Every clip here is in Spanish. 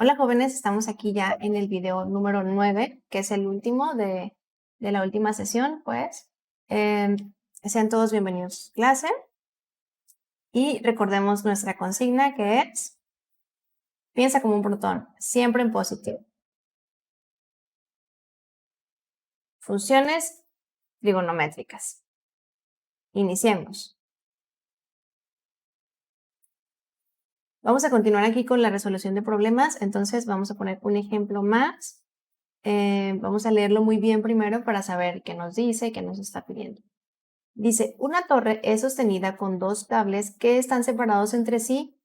Hola jóvenes, estamos aquí ya en el video número 9, que es el último de la última sesión, pues. Sean todos bienvenidos a clase y recordemos nuestra consigna que es piensa como un protón, siempre en positivo. Funciones trigonométricas. Iniciemos. Vamos a continuar aquí con la resolución de problemas, entonces vamos a poner un ejemplo más. Vamos a leerlo muy bien primero para saber qué nos dice, qué nos está pidiendo. Dice, una torre es sostenida con dos cables que están separados entre sí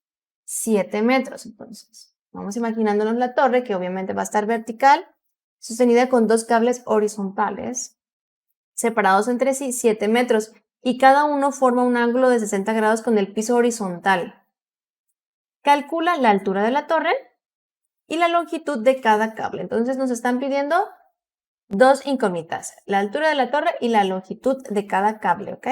7 metros. Entonces, vamos imaginándonos la torre, que obviamente va a estar vertical, sostenida con dos cables horizontales, separados entre sí 7 metros, y cada uno forma un ángulo de 60 grados con el piso horizontal. Calcula la altura de la torre y la longitud de cada cable. Entonces nos están pidiendo dos incógnitas, la altura de la torre y la longitud de cada cable, ¿ok?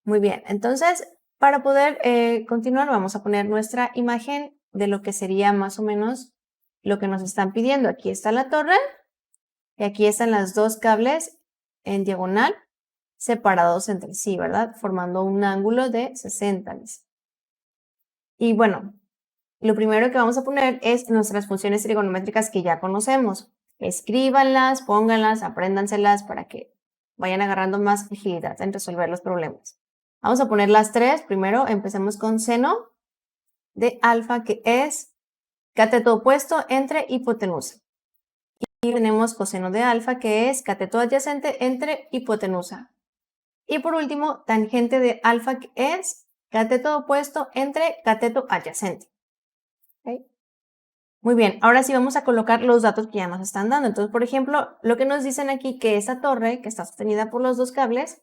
Muy bien, entonces para poder continuar vamos a poner nuestra imagen de lo que sería más o menos lo que nos están pidiendo. Aquí está la torre y aquí están los dos cables en diagonal separados entre sí, ¿verdad? Formando un ángulo de 60. Y bueno, lo primero que vamos a poner es nuestras funciones trigonométricas que ya conocemos. Escríbanlas, pónganlas, apréndanselas para que vayan agarrando más agilidad en resolver los problemas. Vamos a poner las tres. Primero empecemos con seno de alfa, que es cateto opuesto entre hipotenusa. Y tenemos coseno de alfa, que es cateto adyacente entre hipotenusa. Y por último, tangente de alfa, que es cateto opuesto entre cateto adyacente. ¿Okay? Muy bien, ahora sí vamos a colocar los datos que ya nos están dando. Entonces, por ejemplo, lo que nos dicen aquí, que esta torre, que está sostenida por los dos cables,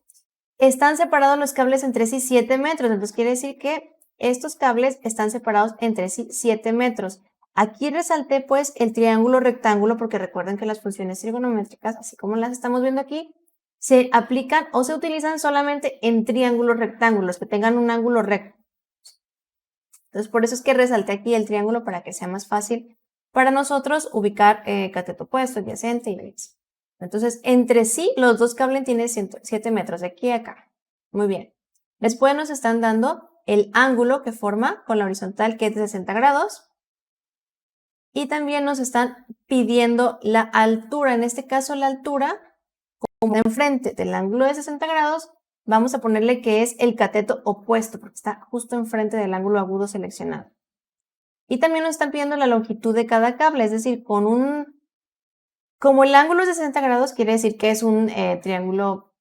están separados los cables entre sí 7 metros. Entonces, quiere decir que estos cables están separados entre sí 7 metros. Aquí resalté, pues, el triángulo rectángulo, porque recuerden que las funciones trigonométricas, así como las estamos viendo aquí, se aplican o se utilizan solamente en triángulos rectángulos, que tengan un ángulo recto. Entonces, por eso es que resalté aquí el triángulo para que sea más fácil para nosotros ubicar cateto opuesto, adyacente y demás. Entonces, entre sí, los dos cables tienen 7 metros, de aquí a acá. Muy bien. Después nos están dando el ángulo que forma con la horizontal, que es de 60 grados. Y también nos están pidiendo la altura. En este caso, la altura, como enfrente del ángulo de 60 grados, vamos a ponerle que es el cateto opuesto, porque está justo enfrente del ángulo agudo seleccionado. Y también nos están pidiendo la longitud de cada cable, es decir, como el ángulo es de 60 grados, quiere decir que es un triángulo,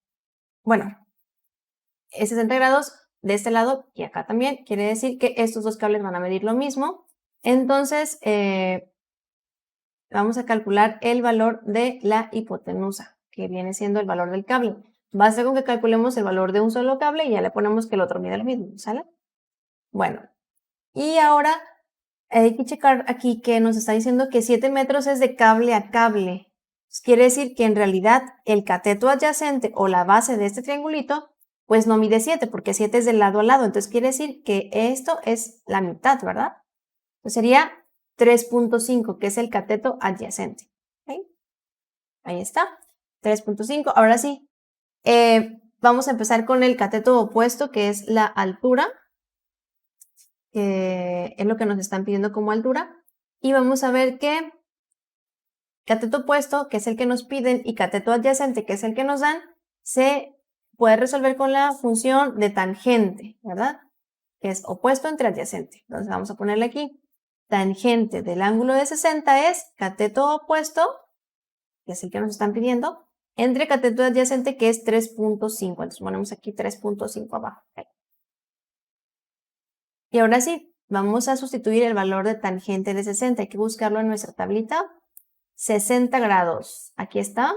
bueno, es 60 grados de este lado y acá también, quiere decir que estos dos cables van a medir lo mismo. Entonces, vamos a calcular el valor de la hipotenusa, que viene siendo el valor del cable. Basta con que calculemos el valor de un solo cable y ya le ponemos que el otro mide lo mismo, ¿sale? Bueno, y ahora hay que checar aquí que nos está diciendo que 7 metros es de cable a cable. Quiere decir que en realidad el cateto adyacente o la base de este triangulito pues no mide 7 porque 7 es de lado a lado. Entonces quiere decir que esto es la mitad, ¿verdad? Entonces sería 3.5, que es el cateto adyacente. ¿Okay? Ahí está, 3.5. Ahora sí, vamos a empezar con el cateto opuesto, que es la altura, que es lo que nos están pidiendo como altura. Y vamos a ver que cateto opuesto, que es el que nos piden, y cateto adyacente, que es el que nos dan, se puede resolver con la función de tangente, ¿verdad? Que es opuesto entre adyacente. Entonces vamos a ponerle aquí. Tangente del ángulo de 60 es cateto opuesto, que es el que nos están pidiendo, entre cateto adyacente, que es 3.5. Entonces ponemos aquí 3.5 abajo. Okay. Y ahora sí, vamos a sustituir el valor de tangente de 60. Hay que buscarlo en nuestra tablita. 60 grados. Aquí está.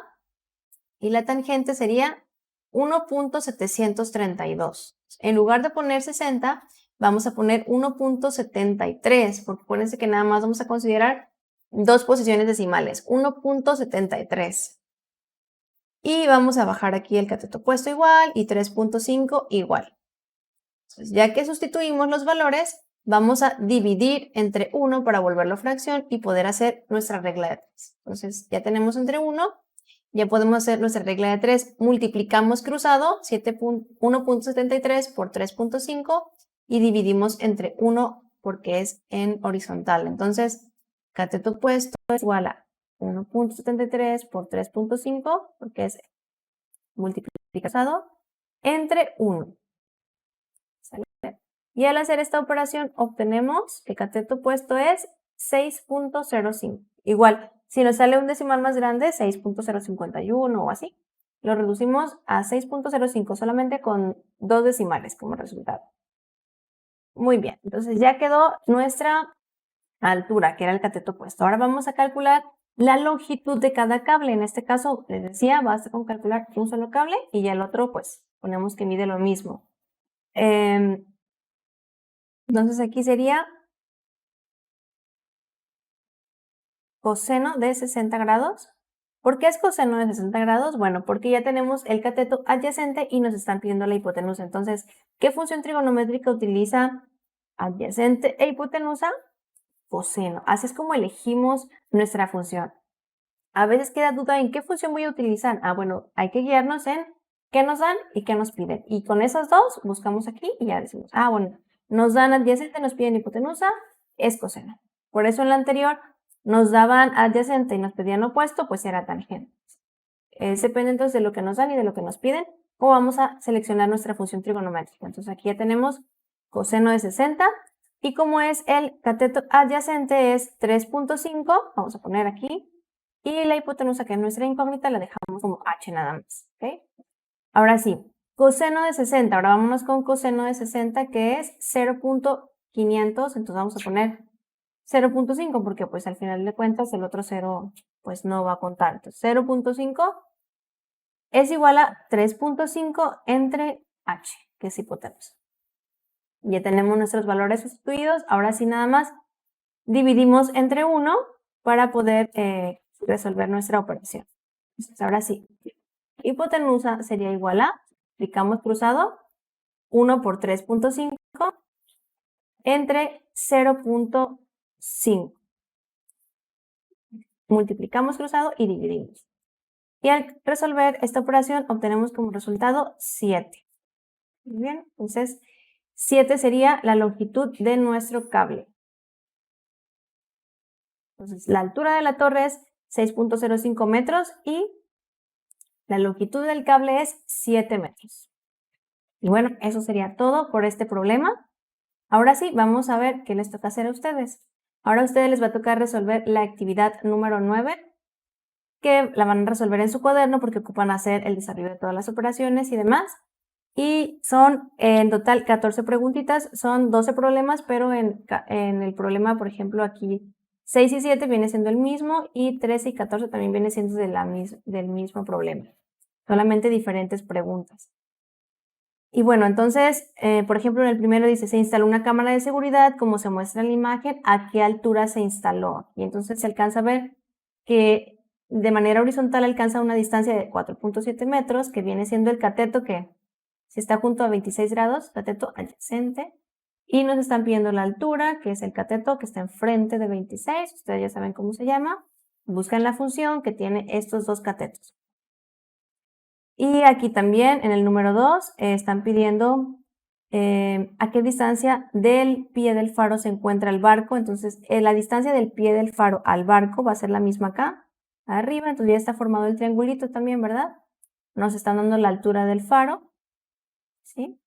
Y la tangente sería 1.732. En lugar de poner 60, vamos a poner 1.73, porque acuérdense que nada más vamos a considerar dos posiciones decimales, 1.73. Y vamos a bajar aquí el cateto opuesto igual y 3.5 igual. Entonces, ya que sustituimos los valores, vamos a dividir entre 1 para volverlo fracción y poder hacer nuestra regla de 3. Entonces ya tenemos entre 1, ya podemos hacer nuestra regla de 3. Multiplicamos cruzado 1.73 por 3.5 y dividimos entre 1 porque es en horizontal. Entonces, cateto opuesto es igual a 1.73 por 3.5 porque es multiplicado entre 1. ¿Sale? Y al hacer esta operación obtenemos que cateto opuesto es 6.05. Igual, si nos sale un decimal más grande, 6.051 o así, lo reducimos a 6.05 solamente con 2 decimales como resultado. Muy bien, entonces ya quedó nuestra altura, que era el cateto opuesto. Ahora vamos a calcular la longitud de cada cable. En este caso, les decía, basta con calcular un solo cable y ya el otro, pues, ponemos que mide lo mismo. Entonces aquí sería coseno de 60 grados. ¿Por qué es coseno de 60 grados? Bueno, porque ya tenemos el cateto adyacente y nos están pidiendo la hipotenusa. Entonces, ¿qué función trigonométrica utiliza adyacente e hipotenusa? Coseno. Así es como elegimos nuestra función. A veces queda duda en qué función voy a utilizar. Bueno, hay que guiarnos en qué nos dan y qué nos piden. Y con esas dos buscamos aquí y ya decimos, bueno, nos dan adyacente, nos piden hipotenusa, es coseno. Por eso en la anterior nos daban adyacente y nos pedían opuesto, pues era tangente. Depende entonces de lo que nos dan y de lo que nos piden, cómo vamos a seleccionar nuestra función trigonométrica. Entonces aquí ya tenemos coseno de 60 y como es el cateto adyacente es 3.5, vamos a poner aquí, y la hipotenusa, que es nuestra incógnita, la dejamos como h nada más. ¿Okay? Ahora sí, coseno de 60. Ahora vámonos con coseno de 60, que es 0.500. Entonces vamos a poner 0.5 porque pues al final de cuentas el otro 0 pues no va a contar. Entonces 0.5 es igual a 3.5 entre h, que es hipotenusa. Ya tenemos nuestros valores sustituidos. Ahora sí nada más dividimos entre 1 para poder resolver nuestra operación. Entonces, ahora sí, hipotenusa sería igual a, aplicamos cruzado, 1 por 3.5 entre 0.5. Multiplicamos cruzado y dividimos. Y al resolver esta operación obtenemos como resultado 7. Muy bien, entonces 7 sería la longitud de nuestro cable. Entonces la altura de la torre es 6.05 metros y la longitud del cable es 7 metros. Y bueno, eso sería todo por este problema. Ahora sí, vamos a ver qué les toca hacer a ustedes. Ahora a ustedes les va a tocar resolver la actividad número 9, que la van a resolver en su cuaderno porque ocupan hacer el desarrollo de todas las operaciones y demás. Y son en total 14 preguntitas, son 12 problemas, pero en el problema, por ejemplo, aquí 6 y 7 viene siendo el mismo y 13 y 14 también viene siendo del mismo problema. Solamente diferentes preguntas. Y bueno, entonces, por ejemplo, en el primero dice, se instaló una cámara de seguridad, como se muestra en la imagen, ¿a qué altura se instaló? Y entonces se alcanza a ver que de manera horizontal alcanza una distancia de 4.7 metros, que viene siendo el cateto que si está junto a 26 grados, cateto adyacente, y nos están pidiendo la altura, que es el cateto que está enfrente de 26, ustedes ya saben cómo se llama, buscan la función que tiene estos dos catetos. Y aquí también, en el número 2, están pidiendo a qué distancia del pie del faro se encuentra el barco. Entonces, la distancia del pie del faro al barco va a ser la misma acá, arriba. Entonces ya está formado el triangulito también, ¿verdad? Nos están dando la altura del faro, ¿sí?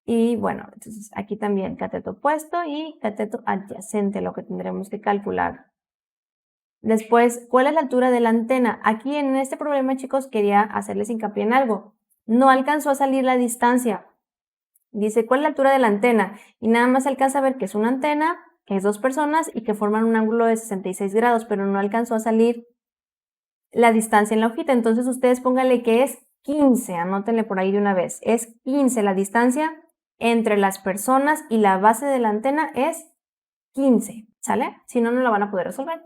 Y bueno, entonces aquí también cateto opuesto y cateto adyacente, lo que tendremos que calcular. Después, ¿cuál es la altura de la antena? Aquí en este problema, chicos, quería hacerles hincapié en algo. No alcanzó a salir la distancia. Dice, ¿cuál es la altura de la antena? Y nada más alcanza a ver que es una antena, que es dos personas y que forman un ángulo de 66 grados, pero no alcanzó a salir la distancia en la hojita. Entonces ustedes pónganle que es 15, anótenle por ahí de una vez. Es 15 la distancia entre las personas y la base de la antena es 15, ¿sale? Si no, no la van a poder resolver.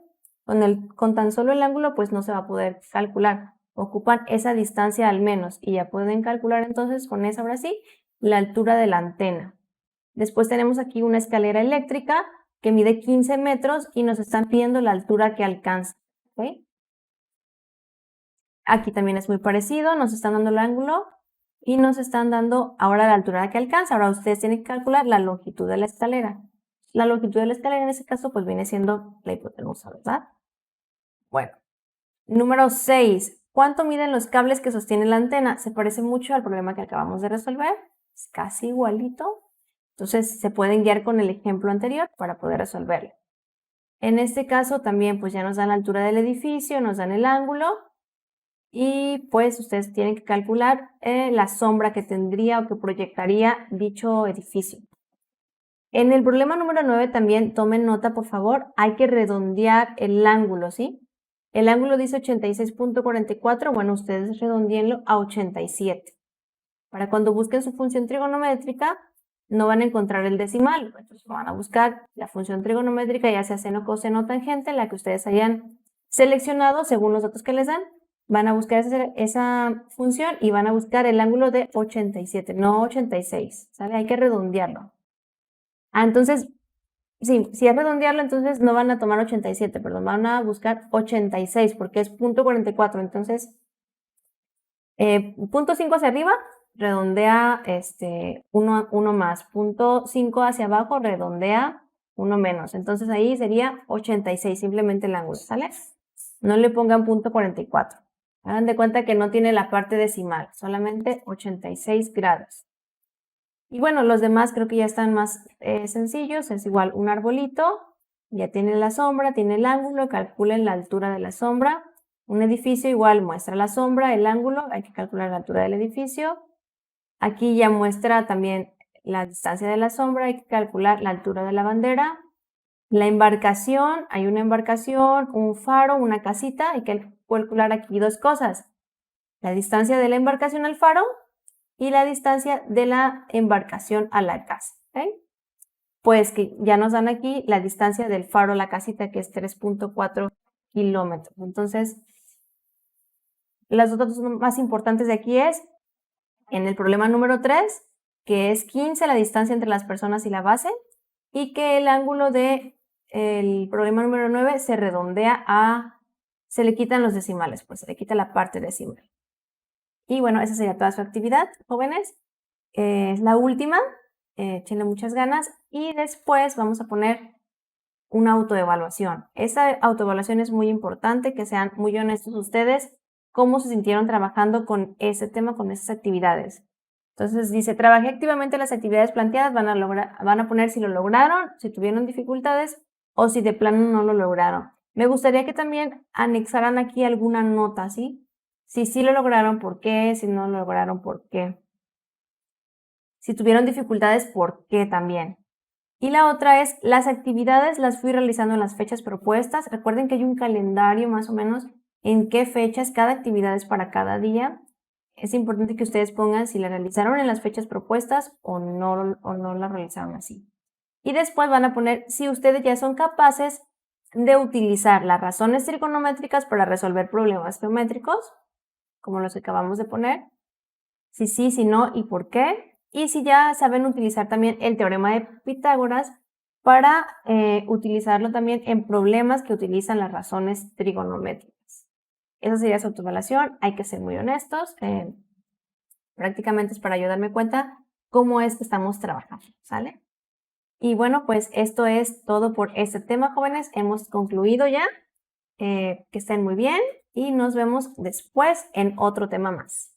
Con tan solo el ángulo, pues no se va a poder calcular. Ocupan esa distancia al menos y ya pueden calcular entonces con esa ahora sí la altura de la antena. Después tenemos aquí una escalera eléctrica que mide 15 metros y nos están pidiendo la altura que alcanza. ¿Okay? Aquí también es muy parecido, nos están dando el ángulo y nos están dando ahora la altura que alcanza. Ahora ustedes tienen que calcular la longitud de la escalera. La longitud de la escalera en este caso pues viene siendo la hipotenusa, ¿verdad? Bueno, número 6. ¿Cuánto miden los cables que sostienen la antena? Se parece mucho al problema que acabamos de resolver. Es casi igualito. Entonces se pueden guiar con el ejemplo anterior para poder resolverlo. En este caso también pues ya nos dan la altura del edificio, nos dan el ángulo y pues ustedes tienen que calcular la sombra que tendría o que proyectaría dicho edificio. En el problema número 9 también tomen nota, por favor, hay que redondear el ángulo, ¿sí? El ángulo dice 86.44, bueno, ustedes redondeenlo a 87. Para cuando busquen su función trigonométrica, no van a encontrar el decimal, entonces van a buscar la función trigonométrica, ya sea seno, coseno, tangente, la que ustedes hayan seleccionado según los datos que les dan. Van a buscar esa función y van a buscar el ángulo de 87, no 86, ¿sale? Hay que redondearlo. Entonces, sí, si es redondearlo, entonces no van a tomar 87, perdón, van a buscar 86 porque es .44, entonces punto 5 hacia arriba, redondea 1 más, punto 5 hacia abajo, redondea 1 menos, entonces ahí sería 86, simplemente el ángulo, ¿sale? No le pongan punto 44, hagan de cuenta que no tiene la parte decimal, solamente 86 grados. Y bueno, los demás creo que ya están más sencillos, es igual un arbolito, ya tiene la sombra, tiene el ángulo, calculen la altura de la sombra. Un edificio igual muestra la sombra, el ángulo, hay que calcular la altura del edificio. Aquí ya muestra también la distancia de la sombra, hay que calcular la altura de la bandera. La embarcación, hay una embarcación, un faro, una casita, hay que calcular aquí dos cosas. La distancia de la embarcación al faro y la distancia de la embarcación a la casa. ¿Okay? Pues que ya nos dan aquí la distancia del faro a la casita, que es 3.4 kilómetros. Entonces, las dos datos más importantes de aquí es, en el problema número 3, que es 15 la distancia entre las personas y la base, y que el ángulo del problema número 9 se redondea se le quitan los decimales, pues se le quita la parte decimal. Y bueno, esa sería toda su actividad, jóvenes. Es la última, échenle muchas ganas y después vamos a poner una autoevaluación. Esa autoevaluación es muy importante, que sean muy honestos ustedes, cómo se sintieron trabajando con ese tema, con esas actividades. Entonces dice, trabajé activamente las actividades planteadas, van a poner si lo lograron, si tuvieron dificultades o si de plano no lo lograron. Me gustaría que también anexaran aquí alguna nota, ¿sí? Si sí lo lograron, ¿por qué? Si no lo lograron, ¿por qué? Si tuvieron dificultades, ¿por qué también? Y la otra es, las actividades las fui realizando en las fechas propuestas. Recuerden que hay un calendario más o menos en qué fechas cada actividad es para cada día. Es importante que ustedes pongan si la realizaron en las fechas propuestas o no la realizaron así. Y después van a poner si ustedes ya son capaces de utilizar las razones trigonométricas para resolver problemas geométricos, como los que acabamos de poner. Si sí, si no y por qué. Y si ya saben utilizar también el teorema de Pitágoras para utilizarlo también en problemas que utilizan las razones trigonométricas. Esa sería su autoevaluación. Hay que ser muy honestos. Prácticamente es para yo darme cuenta cómo es que estamos trabajando, ¿sale? Y bueno, pues esto es todo por este tema, jóvenes. Hemos concluido ya. Que estén muy bien y nos vemos después en otro tema más.